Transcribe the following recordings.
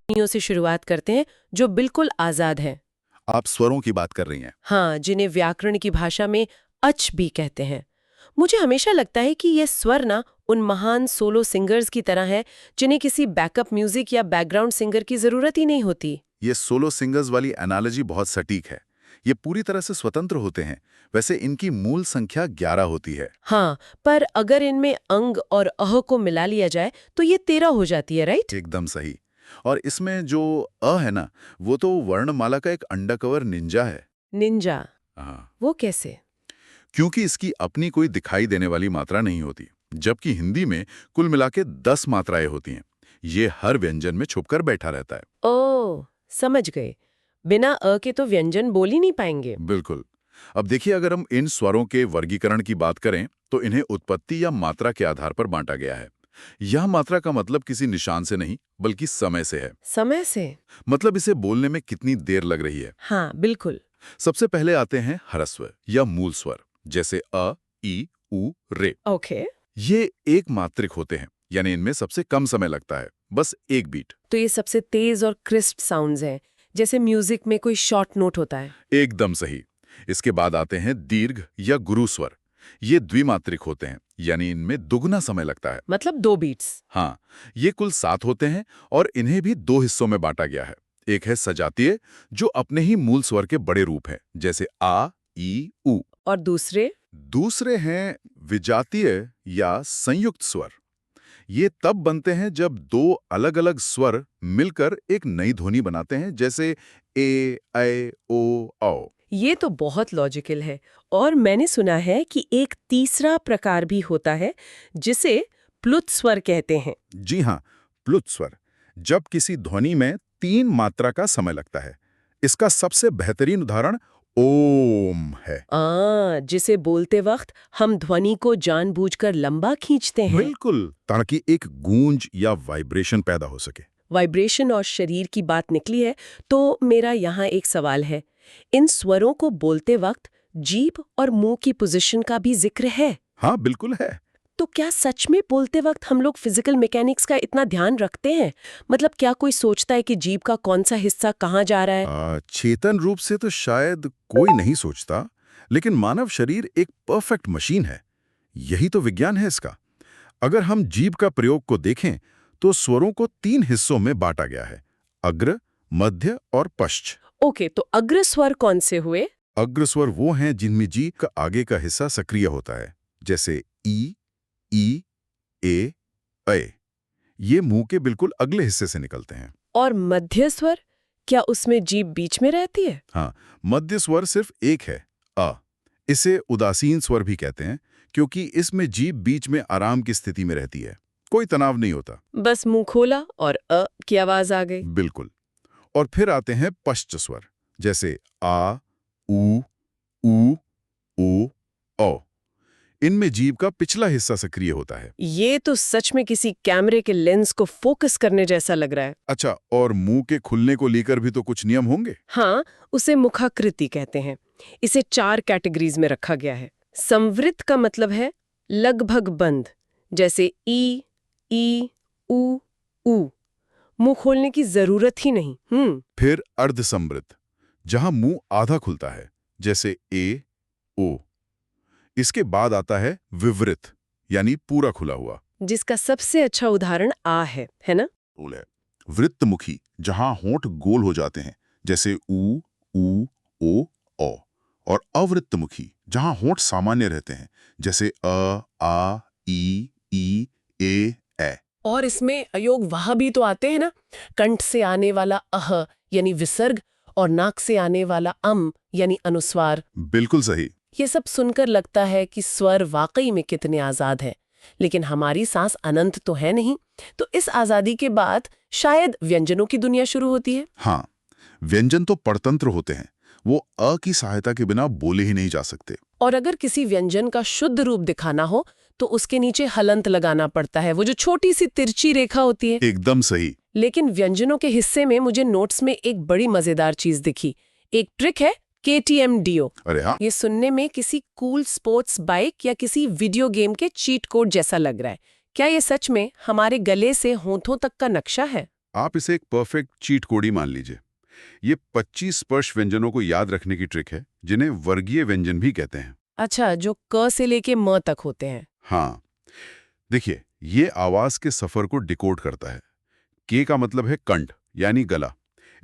ध्वनियों से शुरुआत करते हैं जो बिल्कुल आजाद हैं। आप स्वरों की बात कर रही हैं। हाँ, जिन्हें व्याकरण की भाषा में अच भी कहते हैं। मुझे हमेशा लगता है कि यह स्वर ना उन महान सोलो सिंगर्स की तरह है जिन्हें किसी बैकअप म्यूजिक या बैकग्राउंड सिंगर की जरूरत ही नहीं होती। ये सोलो सिंगर्स वाली एनालॉजी बहुत सटीक है। ये पूरी तरह से स्वतंत्र होते हैं। वैसे इनकी मूल संख्या 11 होती है। हाँ, पर अगर इनमें अंग और अह को मिला लिया जाए तो ये 13 हो जाती है, राइट? एकदम सही। और इसमें जो अ है ना, वो तो वर्णमाला का एक अंडरकवर निंजा है। निंजा? हाँ, वो कैसे? क्योंकि इसकी अपनी कोई दिखाई देने वाली मात्रा नहीं होती, जबकि हिंदी में कुल मिला के 10 मात्राएं होती हैं। ये हर व्यंजन में छुपकर बैठा रहता है। ओह, समझ गए। बिना अ के तो व्यंजन बोल ही नहीं पाएंगे। बिल्कुल। अब देखिए, अगर हम इन स्वरों के वर्गीकरण की बात करें तो इन्हें उत्पत्ति या मात्रा के आधार पर बांटा गया है। यह मात्रा का मतलब किसी निशान से नहीं बल्कि समय से है। समय से? मतलब इसे बोलने में कितनी देर लग रही है। हाँ, बिल्कुल। सबसे पहले आते हैं ह्रस्व या मूल स्वर, जैसे अ, ई, उ, रे। ओके। ये एक मात्रिक होते हैं, यानी इनमें सबसे कम समय लगता है, बस एक बीट। तो ये सबसे तेज और क्रिस्प साउंड्स हैं, जैसे म्यूजिक में कोई शॉर्ट नोट होता है। एकदम सही। इसके बाद आते हैं दीर्घ या गुरु स्वर। ये द्विमात्रिक होते हैं, यानी इनमें दुगना समय लगता है। मतलब 2 बीट्स। हाँ, ये कुल 7 होते हैं और इन्हें भी 2 हिस्सों में बांटा गया है। एक है सजातीय, जो अपने ही मूल स्वर के बड़े रूप हैं, जैसे आ, ई, उ। और दूसरे? दूसरे हैं विजातीय या संयुक्त स्वर। ये तब बनते हैं जब दो अलग-अलग स्वर मिलकर एक नई ध्वनि बनाते हैं, जैसे ए, ऐ, ओ, औ। ये तो बहुत लॉजिकल है। और मैंने सुना है कि एक तीसरा प्रकार भी होता है जिसे प्लुत स्वर कहते हैं। जी हाँ, प्लुत स्वर। जब किसी ध्वनि में 3 मात्रा का समय लगता है। इसका सबसे बेहतरीन उदाहरण ओम है। जिसे बोलते वक्त हम ध्वनि को जानबूझकर लंबा खींचते हैं। बिल्कुल, ताकि एक गूंज या वाइब्रेशन पैदा हो सके। वाइब्रेशन और शरीर की बात निकली है, तो मेरा यहाँ एक सवाल है। इन स्वरों को बोलते वक्त जीभ और मुंह की पोजीशन का भी जिक्र है? हाँ, बिल्कुल है। तो क्या सच में बोलते वक्त हम लोग फिजिकल मैकेनिक्स का इतना ध्यान रखते हैं? मतलब क्या कोई सोचता है कि जीभ का कौन सा हिस्सा कहाँ जा रहा है? चेतन रूप से तो शायद कोई नहीं सोचता, लेकिन मानव शरीर एक परफेक्ट मशीन है। यही तो विज्ञान है इसका। अगर हम जीभ का प्रयोग को देखें, तो स्वरों को 3 हिस्सों में बांटा गया है: अग्र, मध्य और पश्च। ओके, तो अग्र स्वर कौन से हुए? अग्र स्वर वो हैं जिनमें जीभ का आगे का हिस्सा सक्रिय होता है, जैसे ई, ए, ऐ। ये मुंह के बिल्कुल अगले हिस्से से निकलते हैं। और मध्य स्वर, क्या उसमें जीभ बीच में रहती है? हाँ, मध्य स्वर सिर्फ एक है, अ। इसे उदासीन स्वर भी कहते हैं, क्योंकि इसमें जीभ बीच में आराम की स्थिति में रहती है। कोई तनाव नहीं होता। बस मुंह खोला और अ की आवाज आ गई। बिल्कुल। और फिर आते हैं पश्च स्वर, जैसे आ, उ, ओ, औ। इनमें जीभ का पिछला हिस्सा सक्रिय होता है। ये तो सच में किसी कैमरे के लेंस को फोकस करने जैसा लग रहा है। अच्छा, और मुंह के खुलने को लेकर भी तो कुछ नियम होंगे? हाँ, उसे मुखाकृति कहते हैं। इसे 4 कैटेगरीज में रखा गया है। संवृत का मतलब है लगभग बंद, जैसे ई, उ। मुंह खोलने की जरूरत ही नहीं। फिर अर्धसंवृत, जहां मुंह आधा खुलता है, जैसे ए, ओ। इसके बाद आता है विवृत, यानी पूरा खुला हुआ। जिसका सबसे अच्छा उदाहरण आ है ना? बोल है। वृत्तमुखी, जहां होंठ गोल हो जाते हैं, जैसे उ, ओ, औ। और अवृत्तमुखी, जहां होंठ सामान्य रहते हैं, जैसे आ, ई, ए। और इसमें अयोग वह भी तो आते हैं ना, कंठ से आने वाला अह यानी विसर्ग और नाक से आने वाला यानी अनुस्वार। बिल्कुल सही। ये सब सुनकर लगता है कि स्वर वाकई में कितने आजाद हैं, लेकिन हमारी सांस अनंत तो है नहीं। तो इस आजादी के बाद शायद व्यंजनों की दुनिया शुरू होती है। हाँ, व्यंजन तो परतंत्र होते हैं। वो अ की सहायता के बिना बोले ही नहीं जा सकते। और अगर किसी व्यंजन का शुद्ध रूप दिखाना हो तो उसके नीचे हलंत लगाना पड़ता है, वो जो छोटी सी तिरछी रेखा होती है। एकदम सही। लेकिन व्यंजनों के हिस्से में मुझे नोट्स में एक बड़ी मजेदार चीज दिखी। एक ट्रिक है KTM-DO। अरे हाँ, ये सुनने में किसी कूल स्पोर्ट्स बाइक या किसी वीडियो गेम के चीट कोड जैसा लग रहा है। क्या ये सच में हमारे गले से होंठों तक का नक्शा है? आप इसे एक परफेक्ट चीट कोड ही मान लीजिए। ये 25 स्पर्श व्यंजनों को याद रखने की ट्रिक है, जिन्हें वर्गीय व्यंजन भी कहते हैं। अच्छा, जो क से लेके म तक होते हैं। हाँ, देखिए, ये आवाज के सफर को डिकोड करता है। के का मतलब है कंठ यानी गला।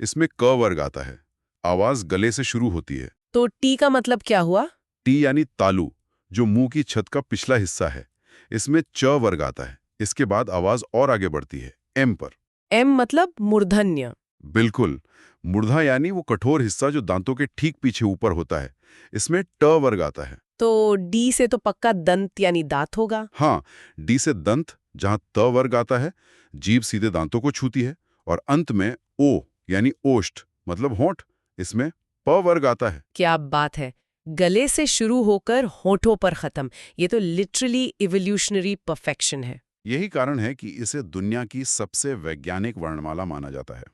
इसमें क वर्ग आता है। आवाज गले से शुरू होती है। तो टी का मतलब क्या हुआ? टी यानी तालु, जो मुंह की छत का पिछला हिस्सा है। इसमें च वर्ग आता है। इसके बाद आवाज और आगे बढ़ती है एम पर। एम मतलब मूर्धन्य। बिल्कुल, मूर्धा यानी वो कठोर हिस्सा जो दांतों के ठीक पीछे ऊपर होता है। इसमें ट वर्ग आता है। तो डी से तो पक्का दंत यानी दांत होगा। हाँ, डी से दंत, जहां त वर्ग आता है, जीभ सीधे दांतों को छूती है। और अंत में ओ यानी ओष्ठ मतलब होंठ, इसमें प वर्ग आता है। क्या बात है, गले से शुरू होकर होठों पर खत्म। ये तो लिटरली इवोल्यूशनरी परफेक्शन है। यही कारण है कि इसे दुनिया की सबसे वैज्ञानिक वर्णमाला माना जाता है।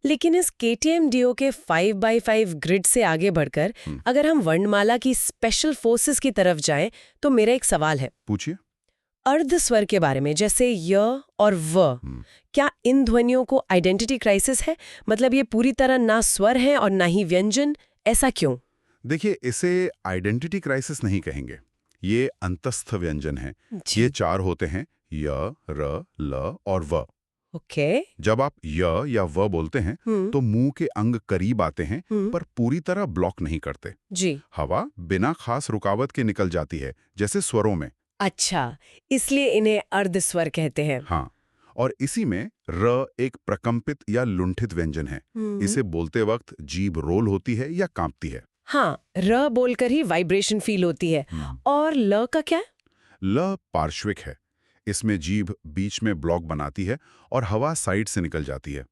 लेकिन इस KTM डियो के 5x5 ग्रिड से आगे बढ़कर अगर हम वर्णमाला की स्पेशल फोर्सेस की तरफ जाएं, तो मेरा एक सवाल है पूछिए। अर्ध स्वर के बारे में, जैसे य और व। क्या इन ध्वनियों को आइडेंटिटी क्राइसिस है? मतलब ये पूरी तरह ना स्वर हैं और ना ही व्यंजन, ऐसा क्यों? देखिए, इसे आइडेंटिटी क्राइसिस नहीं कहेंगे। ये अंतस्थ व्यंजन है। जी। ये 4 होते हैं, य, र, ल और व। ओके। जब आप य या व बोलते हैं तो मुंह के अंग करीब आते हैं, पर पूरी तरह ब्लॉक नहीं करते। जी। हवा बिना खास रुकावट के निकल जाती है, जैसे स्वरों में। अच्छा, इसलिए इन्हें अर्ध स्वर कहते हैं। हाँ, और इसी में र एक प्रकंपित या लुंठित व्यंजन है। इसे बोलते वक्त जीभ रोल होती है या कांपती है। हाँ, र बोलकर ही वाइब्रेशन फील होती है। और ल का क्या? ल पार्श्विक है। इसमें जीभ बीच में ब्लॉक बनाती है और हवा साइड से निकल जाती है।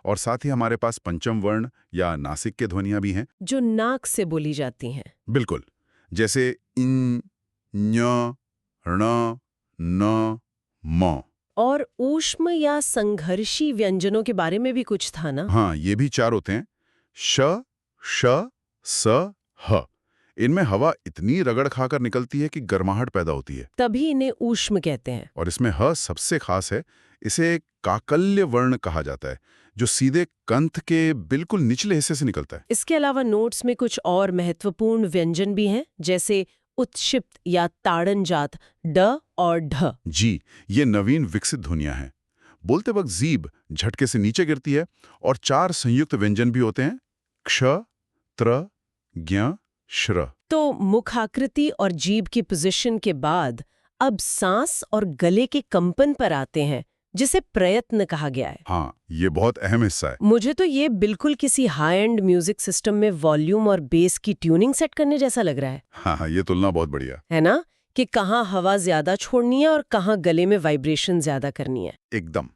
और साथ ही हमारे पास पंचम वर्ण या नासिक के ध्वनियां भी हैं। जो नाक से बोली जाती हैं। बिल्कुल, जैसे इन, ञ, ण, न, म। और ऊष्म या संघर्षी व्यंजनों के बारे में भी कुछ था ना? हाँ, ये भी 4 होते हैं। श, श, स, ह। इनमें हवा इतनी रगड़ खाकर निकलती है कि गर्माहट पैदा होती है। तभी इन्हें ऊष्म कहते हैं। और इसमें ह सबसे खास है। इसे काकल्य वर्ण कहा जाता है, जो सीधे कंठ के बिल्कुल निचले हिस्से से निकलता है। इसके अलावा नोट्स में कुछ और महत्वपूर्ण व्यंजन भी हैं, जैसे उत्क्षिप्त या ताड़न जात ड और ढ। जी, ये नवीन विकसित ध्वनियां हैं। बोलते वक्त जीभ झटके से नीचे गिरती है। और 4 संयुक्त व्यंजन भी होते हैं, क्ष, त्र, ज्ञ, श्र। तो मुखाकृति और जीभ की पोजीशन के बाद अब सांस और गले के कंपन पर आते हैं, जिसे प्रयत्न कहा गया है। हाँ, ये बहुत अहम हिस्सा है। मुझे तो ये बिल्कुल किसी हाई एंड म्यूजिक सिस्टम में वॉल्यूम और बेस की ट्यूनिंग सेट करने जैसा लग रहा हाँ, ये तुलना बहुत बढ़िया। है ना? कि कहाँ हवा ज्यादा छोड़नी है और कहाँ गले में वाइब्रेशन ज्यादा करनी है। एकदम।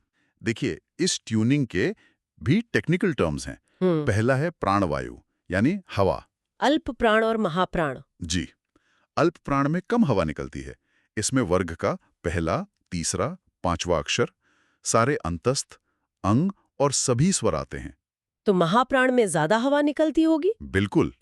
देखिए, इस ट्यूनिंग के भी टेक्निकल टर्म्स हैं। पहला है प्राणवायु, यानी हवा। अल्प प्राण और महाप्राण। जी, अल्प प्राण में कम हवा निकलती है। इसमें वर्ग का पहला, तीसरा, 5वां अक्षर, सारे अंतस्थ, अंग और सभी स्वर आते हैं। तो महाप्राण में ज्यादा हवा निकलती होगी? बिल्कुल,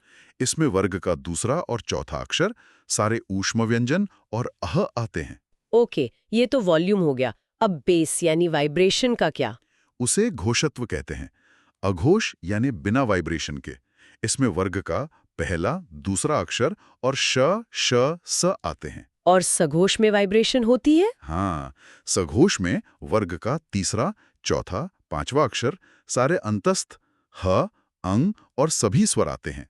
इसमें वर्ग का दूसरा और चौथा अक्षर, सारे ऊष्म व्यंजन और अह आते हैं। ओके, ये तो वॉल्यूम हो गया। अब बेस यानी वाइब्रेशन का क्या? उसे घोषत्व कहते हैं, अघोष यानी बिना वाइब्रेशन के। इसमें वर्ग का पहला, दूसरा अक्षर और श, श, स आते हैं। और सघोष में वाइब्रेशन होती है? हाँ, सघोष में वर्ग का तीसरा, चौथा, 5वां अक्षर, सारे अंतस्थ, ह, अंग और सभी स्वर आते हैं।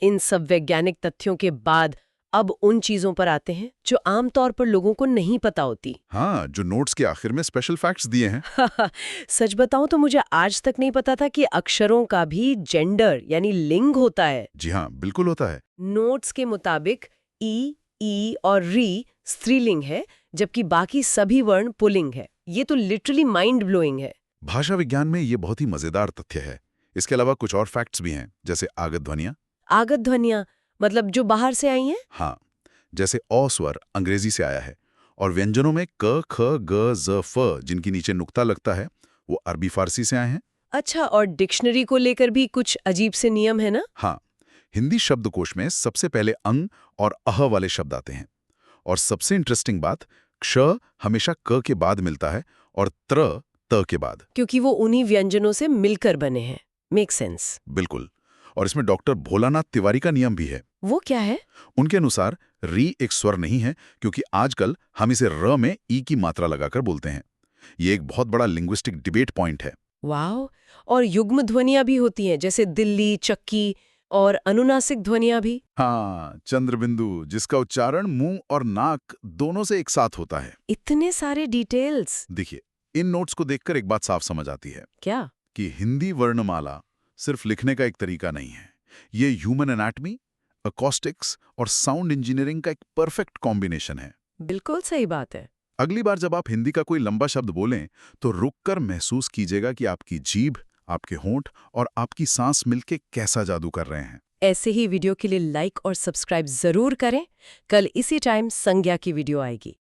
इन सब वैज्ञानिक तथ्यों के बाद अब उन चीजों पर आते हैं जो आमतौर पर लोगों को नहीं पता होती। हाँ, जो नोट्स के आखिर में स्पेशल फैक्ट्स दिए हैं। सच बताऊं तो मुझे आज तक नहीं पता था कि अक्षरों का भी जेंडर यानी लिंग होता है। जी हाँ, बिल्कुल होता है। नोट्स के मुताबिक ई और री स्त्रीलिंग है, जबकि बाकी सभी वर्ण पुल्लिंग है। ये तो लिटरली माइंड ब्लोइंग है। भाषा विज्ञान में ये बहुत ही मजेदार तथ्य है। इसके अलावा कुछ और फैक्ट्स भी हैं, जैसे आगत ध्वनियां। आगत ध्वनियां मतलब जो बाहर से आई हैं? हाँ, जैसे अ स्वर अंग्रेजी से आया है। और व्यंजनों में क, ख, ग, ज, फ जिनकी नीचे नुक्ता लगता है, वो अरबी फारसी से आए हैं। अच्छा, और डिक्शनरी को लेकर भी कुछ अजीब से नियम है ना? हाँ, हिंदी शब्दकोश में सबसे पहले अंग और अह वाले शब्द आते हैं। और सबसे इंटरेस्टिंग बात, क्ष हमेशा क के बाद मिलता है और त्र त के बाद। क्योंकि वो उन्हीं व्यंजनों से मिलकर बने हैं। Make sense. बिल्कुल। और इसमें डॉक्टर भोलानाथ तिवारी का नियम भी है। वो क्या है? उनके अनुसार री एक स्वर नहीं है, क्योंकि आजकल हम इसे र में ई की मात्रा लगाकर बोलते हैं। ये एक बहुत बड़ा लिंग्विस्टिक डिबेट पॉइंट है। वाह। और युग्म ध्वनियां भी होती हैं, जैसे दिल्ली, चक्की और अनुनासिक ध्वनियां भी। हाँ, चंद्रबिंदु, जिसका उच्चारण मुंह और नाक दोनों से एक साथ होता है। इतने सारे डिटेल्स। देखिए, इन नोट्स को देखकर एक बात साफ समझ आती है क्या? कि हिंदी वर्णमाला सिर्फ लिखने का एक तरीका नहीं है। ये ह्यूमन एनाटमी, अकॉस्टिक्स और साउंड इंजीनियरिंग का एक परफेक्ट कॉम्बिनेशन है। बिल्कुल सही बात है। अगली बार जब आप हिंदी का कोई लंबा शब्द बोलें, तो रुककर महसूस कीजिएगा कि आपकी जीभ, आपके होंठ और आपकी सांस मिलके कैसा जादू कर रहे हैं। ऐसे ही वीडियो के लिए लाइक और सब्सक्राइब जरूर करें। कल इसी टाइम संज्ञा की वीडियो आएगी।